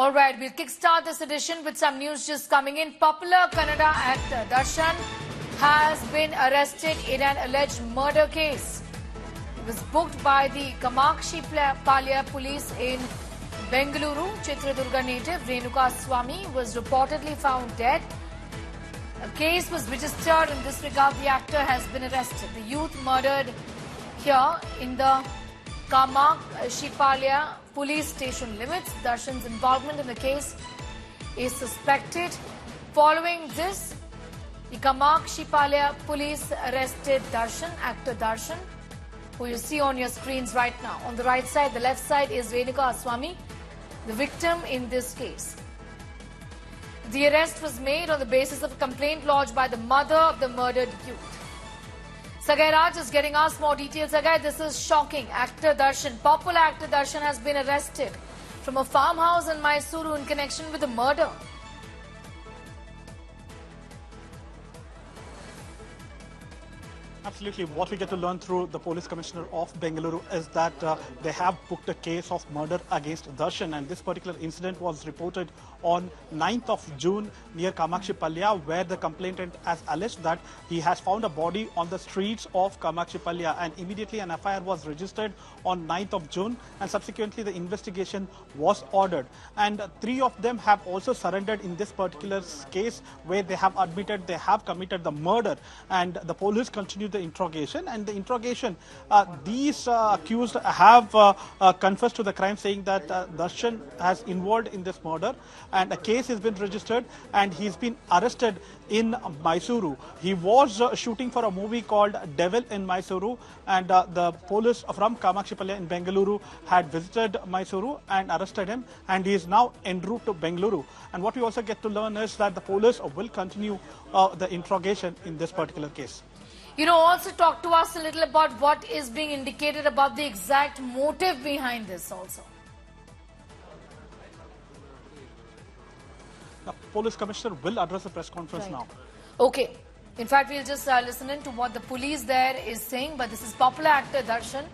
All right, we'll kickstart this edition with some news just coming in. Popular Kannada actor Darshan has been arrested in an alleged murder case. He was booked by the Kamakshi Palya police in Bengaluru. Chitradurga native Renuka Swamy was reportedly found dead. A case was registered in this regard. The actor has been arrested. The youth murdered here in the Kamakshi Palya police station limits. Darshan's involvement in the case is suspected. Following this, the Kamakshi Palya police arrested Darshan, actor Darshan, who you see on your screens right now. On the right side, the left side is Renuka Swamy, the victim in this case. The arrest was made on the basis of a complaint lodged by the mother of the murdered youth. Sagai Raj is getting us more details. Sagai, this is shocking. Actor Darshan, popular actor Darshan, has been arrested from a farmhouse in Mysuru in connection with the murder. Absolutely. What we get to learn through the police commissioner of Bengaluru is that they have booked a case of murder against Darshan, and this particular incident was reported on 9th of June near Kamakshi Palya, where the complainant has alleged that he has found a body on the streets of Kamakshi Palya, and immediately an FIR was registered on 9th of June, and subsequently the investigation was ordered. And three of them have also surrendered in this particular case, where they have admitted they have committed the murder, and the police continue the interrogation. And the interrogation, these accused have confessed to the crime, saying that Darshan has involved in this murder, and a case has been registered, and he's been arrested in Mysuru. He was shooting for a movie called Devil in Mysuru, and the police from Kamakshi Palya in Bengaluru had visited Mysuru and arrested him, and he is now en route to Bengaluru. And what we also get to learn is that the police will continue the interrogation in this particular case. You know, also talk to us a little about what is being indicated about the exact motive behind this also. The police commissioner will address the press conference now. Okay. In fact, we'll just listen in to what the police there is saying. But this is popular actor Darshan,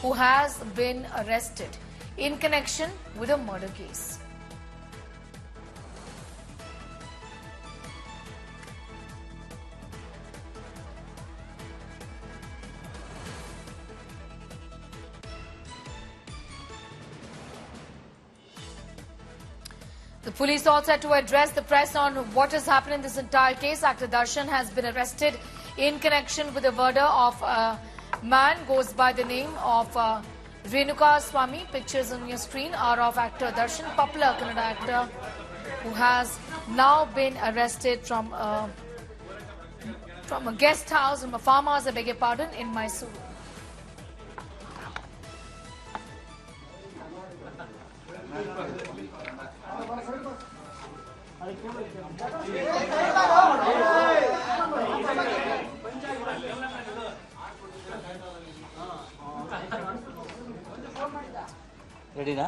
who has been arrested in connection with a murder case. The police also had to address the press on what has happened in this entire case. Actor Darshan has been arrested in connection with the murder of a man goes by the name of Renuka Swamy. Pictures on your screen are of actor Darshan, popular Kannada actor, who has now been arrested from a guest house, from a farmhouse, I beg your pardon, in Mysuru. ರೆಡಿನಾ?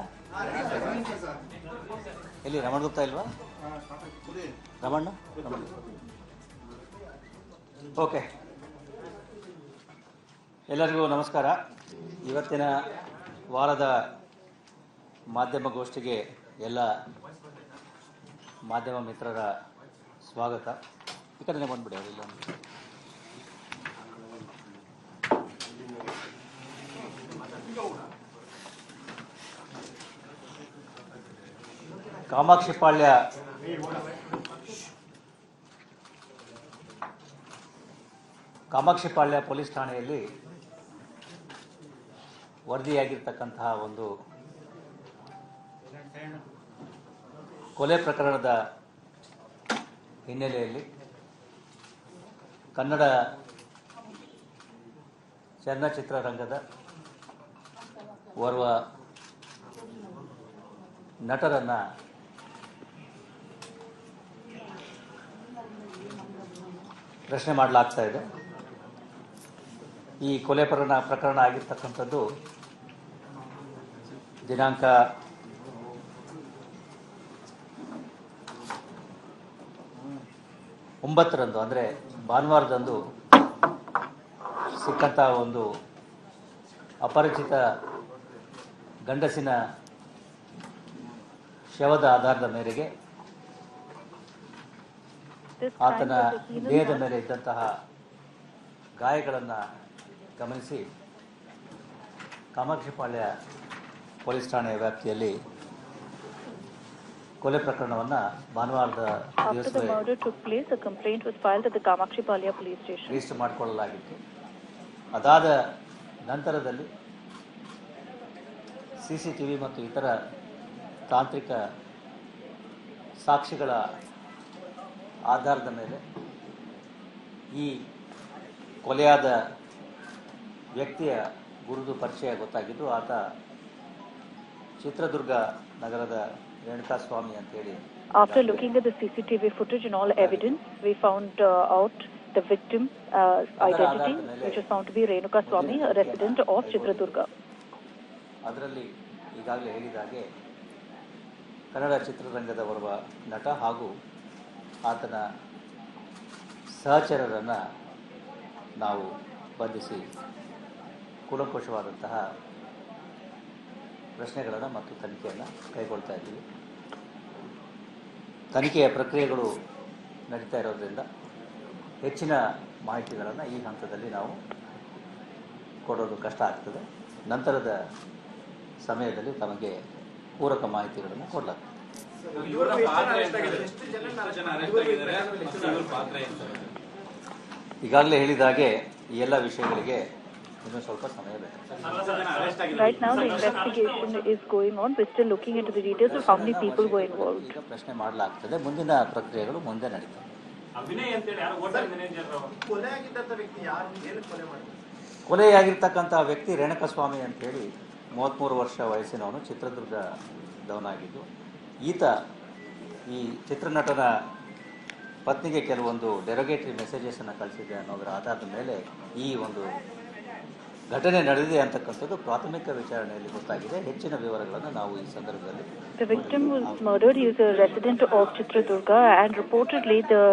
ಎಲ್ಲಿ ರಮಣ ಗುಪ್ತಾ ಇಲ್ವಾ? Ramanna? Okay, ಎಲ್ಲರಿಗೂ ನಮಸ್ಕಾರ. ಇವತ್ತಿನ ವಾರದ ಮಾಧ್ಯಮಗೋಷ್ಠಿಗೆ ಎಲ್ಲ ಮಾಧ್ಯಮ ಮಿತ್ರರ ಸ್ವಾಗತ. ಈ ಕಡೆ ಬಂದ್ಬಿಡಿ ಅವರಿಲ್ಲ. ಕಾಮಾಕ್ಷಿ ಪಾಳ್ಯ ಪೊಲೀಸ್ ಠಾಣೆಯಲ್ಲಿ ವರದಿಯಾಗಿರ್ತಕ್ಕಂತಹ ಒಂದು ಕೊಲೆ ಪ್ರಕರಣದ ಹಿನ್ನೆಲೆಯಲ್ಲಿ ಕನ್ನಡ ಚಲನಚಿತ್ರರಂಗದ ಓರ್ವ ನಟರನ್ನು ಪ್ರಶ್ನೆ ಮಾಡಲಾಗ್ತಾ ಇದೆ. ಈ ಕೊಲೆ ಪ್ರಕರಣ ಆಗಿರ್ತಕ್ಕಂಥದ್ದು ದಿನಾಂಕ 9ರಂದು, ಅಂದರೆ ಭಾನುವಾರದಂದು ಸಿಕ್ಕಂಥ ಒಂದು ಅಪರಿಚಿತ ಗಂಡಸಿನ ಶವದ ಆಧಾರದ ಮೇರೆಗೆ ಆತನ ದೇಹದ ಮೇಲೆ ಇದ್ದಂತಹ ಗಾಯಗಳನ್ನು ಗಮನಿಸಿ ಕಾಮಾಕ್ಷಿಪಾಳ್ಯ ಪೊಲೀಸ್ ಠಾಣೆಯ ವ್ಯಾಪ್ತಿಯಲ್ಲಿ ಕೊಲೆ ಪ್ರಕರಣವನ್ನು ಭಾನುವಾರದ ದಿವಸವೇ ರಿಜಿಸ್ಟರ್ ಮಾಡಿಕೊಳ್ಳಲಾಗಿತ್ತು. ಅದಾದ ನಂತರದಲ್ಲಿ CCTV ಮತ್ತು ಇತರ ತಾಂತ್ರಿಕ ಸಾಕ್ಷಿಗಳ ಆಧಾರದ ಮೇಲೆ ಈ ಕೊಲೆಯಾದ ವ್ಯಕ್ತಿಯ ಗುರುತು ಪರಿಚಯ ಗೊತ್ತಾಗಿದ್ದು, ಆತ ಚಿತ್ರದುರ್ಗ ನಗರದ ರೇಣುಕಾಸ್ವಾಮಿ ಅಂತೇಳಿ. After looking at the CCTV footage and all evidence, we found out the victim identity, which is found to be Renuka Swami, a resident of Chitradurga. ಅದರಲ್ಲಿ ಈಗಾಗಲೇ ಹೇಳಿದ ಹಾಗೆ ಕನ್ನಡ ಚಿತ್ರರಂಗದ ಓರ್ವ ನಟ ಹಾಗೂ ಆತನ ಸಹಚರರನ್ನು ನಾವು ಬಂಧಿಸಿ ಕೂಲಂಕುಷವಾದಂತಹ ಪ್ರಶ್ನೆಗಳನ್ನು ಮತ್ತು ತನಿಖೆಯನ್ನು ಕೈಗೊಳ್ತಾ ಇದ್ದೀವಿ. ತನಿಖೆಯ ಪ್ರಕ್ರಿಯೆಗಳು ನಡೀತಾ ಇರೋದ್ರಿಂದ ಹೆಚ್ಚಿನ ಮಾಹಿತಿಗಳನ್ನು ಈ ಹಂತದಲ್ಲಿ ನಾವು ಕೊಡೋದು ಕಷ್ಟ ಆಗ್ತದೆ. ನಂತರದ ಸಮಯದಲ್ಲಿ ತಮಗೆ ಪೂರಕ ಮಾಹಿತಿಗಳನ್ನು ಕೊಡಲಾಗ್ತದೆ. ಈಗಾಗಲೇ ಹೇಳಿದ ಹಾಗೆ ಈ ಎಲ್ಲ ವಿಷಯಗಳಿಗೆ ಇನ್ನೂ ಸ್ವಲ್ಪ ಸಮಯ ಬೇಕು. Right now the investigation is going on. We're still looking into the details of how many people were involved. ಈಗ ಪ್ರಶ್ನೆ ಮಾಡಲಾಗ್ತದೆ. ಮುಂದಿನ ಪ್ರಕ್ರಿಯೆಗಳು ಮುಂದೆ ನಡೀತವೆ. ಕೊಲೆಯಾಗಿರ್ತಕ್ಕಂಥ ವ್ಯಕ್ತಿ ರೇಣುಕಸ್ವಾಮಿ ಅಂತೇಳಿ 33 ವರ್ಷ ವಯಸ್ಸಿನವನು, ಚಿತ್ರದುರ್ಗದವನಾಗಿದ್ದು, ಈತ ಈ ಚಿತ್ರನಟನ ಪತ್ನಿಗೆ ಕೆಲವೊಂದು ಡೆರೋಗೇಟರಿ ಮೆಸೇಜಸನ್ನು ಕಳಿಸಿದೆ ಅನ್ನೋದರ ಆಧಾರದ ಮೇಲೆ ಈ ಒಂದು ಘಟನೆ ನಡೆದಿದೆ ಅಂತಕ್ಕಂಥದ್ದು ಪ್ರಾಥಮಿಕ ವಿಚಾರಣೆಯಲ್ಲಿ ಗೊತ್ತಾಗಿದೆ. ಹೆಚ್ಚಿನ ವಿವರಗಳನ್ನು ನಾವು ಈ ಸಂದರ್ಭದಲ್ಲಿ. The victim was murdered. He is a resident of Chitradurga, and reportedly the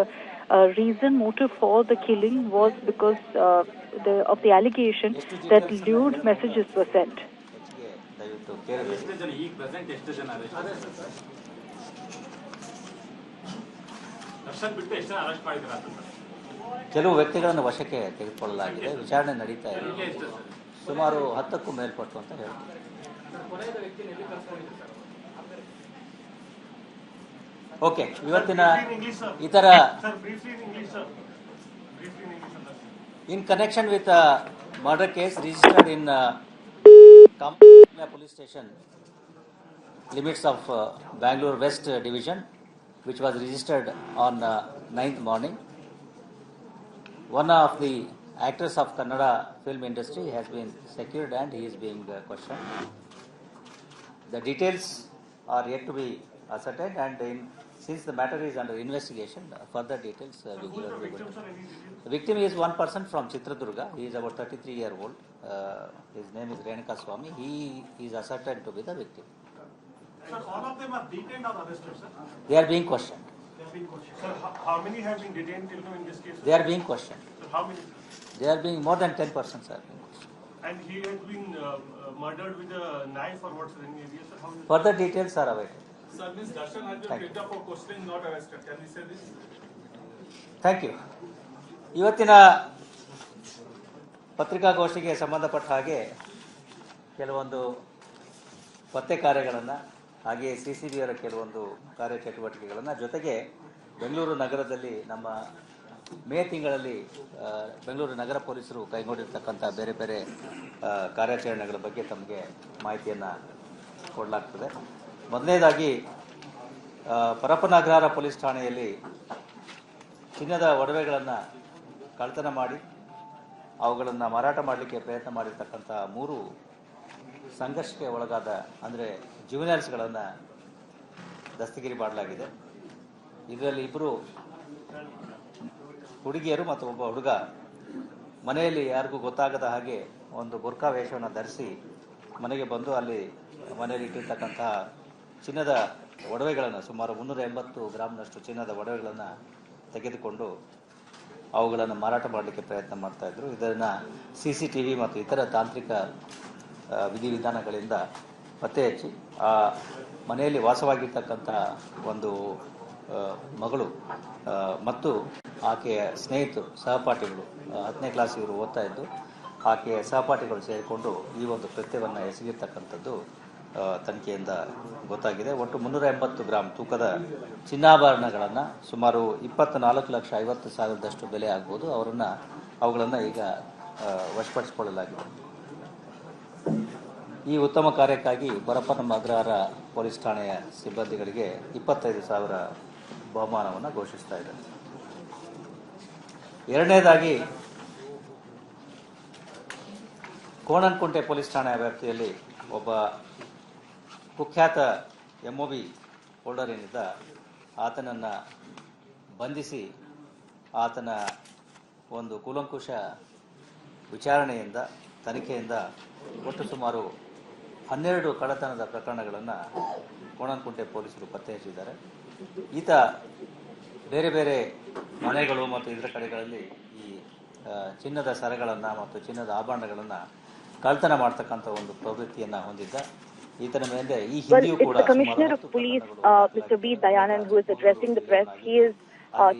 reason, motive for the killing was because of the allegation that lewd messages were sent. ಕೆಲವು ವ್ಯಕ್ತಿಗಳನ್ನು ವಶಕ್ಕೆ ತೆಗೆದುಕೊಳ್ಳಲಾಗಿದೆ. ವಿಚಾರಣೆ ನಡೀತಾ ಇದೆ. ಸುಮಾರು 10ಕ್ಕೂ ಮೇಲ್ಪಟ್ಟು ಅಂತ ಹೇಳ್ತಾರೆ. ಓಕೆ, ಇವತ್ತಿನ ಇತರ in connection with a murder case registered in Kampanya police station limits of Bangalore West Division, which was registered on 9th morning. One of the actors of Kannada film industry has been secured and he is being questioned. The details are yet to be ascertained, and since the matter is under investigation, further details will be given. The victim is one person from Chitradurga. He is about 33-year-old. His name is Renuka Swami. He is ascertained to be the victim. Sir, all of them are detained or arrested, sir? They are being questioned. They are being questioned. Sir, how many have been detained till now in this case? They are being questioned. Sir, how many? They are being more than 10 persons are being questioned. And he has been murdered with a knife or what's in the area, sir? How many? Further details are awaited. Sir, Ms. Darshan has been picked up for questioning, not arrested. Can we say this? Thank you. ಇವತ್ತಿನ ಪತ್ರಿಕಾಗೋಷ್ಠಿಗೆ ಸಂಬಂಧಪಟ್ಟ ಹಾಗೆ ಕೆಲವೊಂದು ಪತ್ತೆ ಕಾರ್ಯಗಳನ್ನು, ಹಾಗೆಯೇ CCBಯವರ ಕೆಲವೊಂದು ಕಾರ್ಯಚಟುವಟಿಕೆಗಳನ್ನು, ಜೊತೆಗೆ ಬೆಂಗಳೂರು ನಗರದಲ್ಲಿ ನಮ್ಮ ಮೇ ತಿಂಗಳಲ್ಲಿ ಬೆಂಗಳೂರು ನಗರ ಪೊಲೀಸರು ಕೈಗೊಂಡಿರ್ತಕ್ಕಂಥ ಬೇರೆ ಬೇರೆ ಕಾರ್ಯಾಚರಣೆಗಳ ಬಗ್ಗೆ ತಮಗೆ ಮಾಹಿತಿಯನ್ನು ಕೊಡಲಾಗ್ತದೆ. ಮೊದಲನೇದಾಗಿ ಪರಪ್ಪನಗ್ರಹಾರ ಪೊಲೀಸ್ ಠಾಣೆಯಲ್ಲಿ ಚಿನ್ನದ ಒಡವೆಗಳನ್ನು ಕಳ್ಳತನ ಮಾಡಿ ಅವುಗಳನ್ನು ಮಾರಾಟ ಮಾಡಲಿಕ್ಕೆ ಪ್ರಯತ್ನ ಮಾಡಿರ್ತಕ್ಕಂಥ 3 ಸಂಘರ್ಷಕ್ಕೆ ಒಳಗಾದ ಅಂದರೆ ಜುವೆನೈಲ್ಸ್ಗಳನ್ನು ದಸ್ತಗಿರಿ ಮಾಡಲಾಗಿದೆ. ಇದರಲ್ಲಿ 2 ಹುಡುಗಿಯರು ಮತ್ತು ಒಬ್ಬ ಹುಡುಗ ಮನೆಯಲ್ಲಿ ಯಾರಿಗೂ ಗೊತ್ತಾಗದ ಹಾಗೆ ಒಂದು ಬುರ್ಕಾ ವೇಷವನ್ನು ಧರಿಸಿ ಮನೆಗೆ ಬಂದು ಅಲ್ಲಿ ಮನೆಯಲ್ಲಿ ಇಟ್ಟಿರ್ತಕ್ಕಂಥ ಚಿನ್ನದ ಒಡವೆಗಳನ್ನು, ಸುಮಾರು 380 ಗ್ರಾಮ್ನಷ್ಟು ಚಿನ್ನದ ಒಡವೆಗಳನ್ನು ತೆಗೆದುಕೊಂಡು ಅವುಗಳನ್ನು ಮಾರಾಟ ಮಾಡಲಿಕ್ಕೆ ಪ್ರಯತ್ನ ಮಾಡ್ತಾಯಿದ್ರು. ಇದನ್ನು CCTV ಮತ್ತು ಇತರ ತಾಂತ್ರಿಕ ವಿಧಿವಿಧಾನಗಳಿಂದ ಪತ್ತೆ ಹಚ್ಚಿ ಆ ಮನೆಯಲ್ಲಿ ವಾಸವಾಗಿರ್ತಕ್ಕಂಥ ಒಂದು ಮಗಳು ಮತ್ತು ಆಕೆಯ ಸ್ನೇಹಿತರು ಸಹಪಾಠಿಗಳು 10ನೇ ಕ್ಲಾಸ್ ಇವರು ಓದ್ತಾ ಇದ್ದು ಆಕೆಯ ಸಹಪಾಠಿಗಳು ಸೇರಿಕೊಂಡು ಈ ಒಂದು ಕೃತ್ಯವನ್ನು ಎಸಗಿರ್ತಕ್ಕಂಥದ್ದು ತನಿಖೆಯಿಂದ ಗೊತ್ತಾಗಿದೆ. ಒಟ್ಟು 380 ಗ್ರಾಂ ತೂಕದ ಚಿನ್ನಾಭರಣಗಳನ್ನು ಸುಮಾರು 24,50,000 ಬೆಲೆ ಆಗ್ಬೋದು ಅವುಗಳನ್ನು ಈಗ ವಶಪಡಿಸಿಕೊಳ್ಳಲಾಗಿದೆ. ಈ ಉತ್ತಮ ಕಾರ್ಯಕ್ಕಾಗಿ ಬರಪನಂ ಅಗ್ರಹಾರ ಪೊಲೀಸ್ ಠಾಣೆಯ ಸಿಬ್ಬಂದಿಗಳಿಗೆ 25,000 ಬಹುಮಾನವನ್ನು ಘೋಷಿಸ್ತಾ ಇದೆ. ಎರಡನೇದಾಗಿ ಕೋಣನಕುಂಟೆ ಪೊಲೀಸ್ ಠಾಣೆಯ ವ್ಯಾಪ್ತಿಯಲ್ಲಿ ಒಬ್ಬ ಕುಖ್ಯಾತ MOB ಹೋಲ್ಡರ್ ಏನಿದ್ದ ಆತನನ್ನು ಬಂಧಿಸಿ ಆತನ ಒಂದು ಕೂಲಂಕುಷ ವಿಚಾರಣೆಯಿಂದ ತನಿಖೆಯಿಂದ ಒಟ್ಟು ಸುಮಾರು 12 ಕಳ್ಳತನದ ಪ್ರಕರಣಗಳನ್ನು ಕೋಣನಕುಂಟೆ ಪೊಲೀಸರು ಪತ್ತೆ ಹಚ್ಚಿದ್ದಾರೆ. ಈತ ಬೇರೆ ಬೇರೆ ಮನೆಗಳು ಮತ್ತು ಇದರ ಕಡೆಗಳಲ್ಲಿ ಈ ಚಿನ್ನದ ಸರಗಳನ್ನು ಮತ್ತು ಚಿನ್ನದ ಆಭರಣಗಳನ್ನು ಕಳ್ಳತನ ಮಾಡ್ತಕ್ಕಂಥ ಒಂದು ಪ್ರವೃತ್ತಿಯನ್ನು ಹೊಂದಿದ್ದ. ಈತನ ಮೇಲೆ ಈ ಹಿಂದೆಯೂ ಕೂಡ the Commissioner of Police, Mr. B. Dayanand, who is addressing the press. He is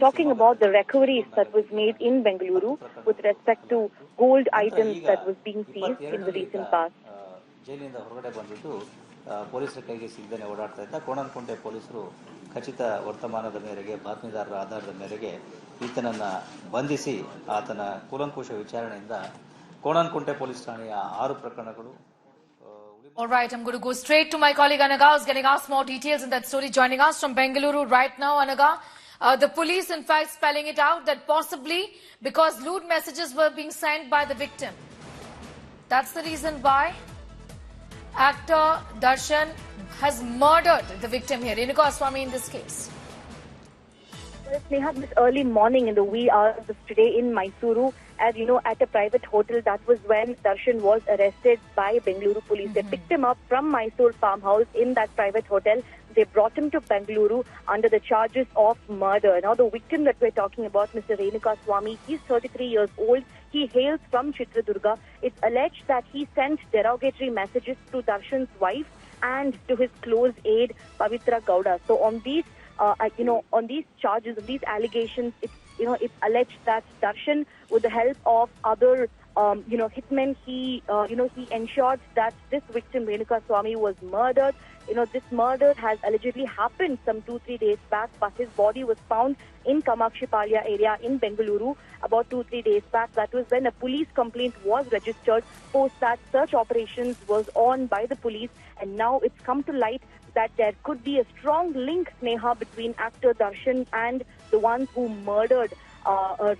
talking about the recoveries that was made in Bengaluru with respect to gold items that was being seized in the recent past. ಜೈಲಿನಿಂದ ಹೊರಗಡೆ ಬಂದಿದ್ದು ಪೊಲೀಸರ ಕೈಗೆ ಸಿಗದೇನೆ ಓಡಾಡ್ತಾ ಇದ್ದ. ಕೋಣನಕುಂಟೆ ಪೊಲೀಸರು ಖಚಿತ ವರ್ತಮಾನದ ಮೇರೆಗೆ ಬಾತ್ಮೀದಾರರ ಆಧಾರದ ಮೇರೆಗೆ ಈತನನ್ನು ಬಂಧಿಸಿ ಆತನ ಕೂಲಂಕುಷ ವಿಚಾರಣೆಯಿಂದ ಕೋಣನಕುಂಟೆ ಪೊಲೀಸ್ ಠಾಣೆಯ 6 ಪ್ರಕರಣಗಳು. All right, I'm going to go straight to my colleague Anaga, who's getting us more details in that story. Joining us from Bengaluru right now, Anaga. The police, in fact, spelling it out that possibly because lewd messages were being sent by the victim. That's the reason why actor Darshan has murdered the victim here, Renuka Swami, in this case. Well, Sneha, this early morning in the wee hours of today in Mysuru, as you know, at a private hotel, that was when Darshan was arrested by Bengaluru police. They picked him up from Mysore farmhouse in that private hotel. They brought him to Bengaluru under the charges of murder. Now, the victim that we're talking about, Mr. Renuka Swami, he's 33 years old. He hails from Chitradurga. It's alleged that he sent derogatory messages to Darshan's wife and to his close aide, Pavitra Gowda. So on these, on these charges, on these allegations, it's alleged that Darshan, with the help of other, hitmen, he ensured that this victim, Renuka Swami, was murdered. This murder has allegedly happened some 2-3 days back, but his body was found in Kamakshipalya area in Bengaluru about 2-3 days back. That was when a police complaint was registered. Post that, search operations was on by the police, and now it's come to light that there could be a strong link, Sneha, between actor Darshan and the ones who murdered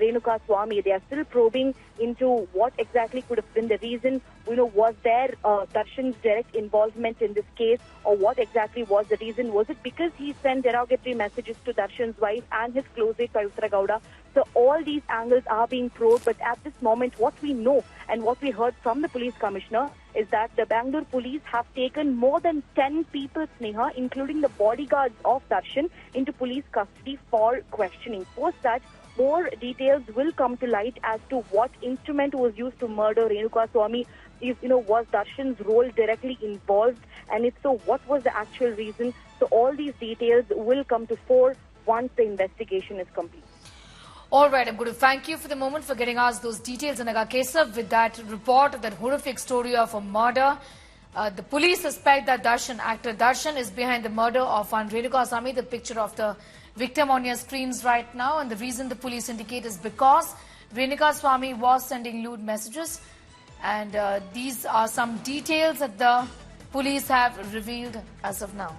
Renuka Swami. They are still probing into what exactly could have been the reason. Was there Darshan's direct involvement in this case, or what exactly was the reason? Was it because he sent derogatory messages to Darshan's wife and his close aide Pavitra Gowda? So all these angles are being probed, but at this moment, what we know and what we heard from the police commissioner is that the Bangalore police have taken more than 10 people, Sneha, including the bodyguards of Darshan, into police custody for questioning. Post that, more details will come to light as to what instrument was used to murder Renuka Swami. Was Darshan's role directly involved? And if so, what was the actual reason? So all these details will come to fore once the investigation is complete. All right, I'm going to thank you for the moment for getting us those details, Anaga Kesav, with that report of that horrific story of a murder. The police suspect that actor Darshan is behind the murder of Renuka Swami. The picture of the victim on your screens right now, and the reason the police indicate is because Renuka Swami was sending lewd messages, and these are some details that the police have revealed as of now.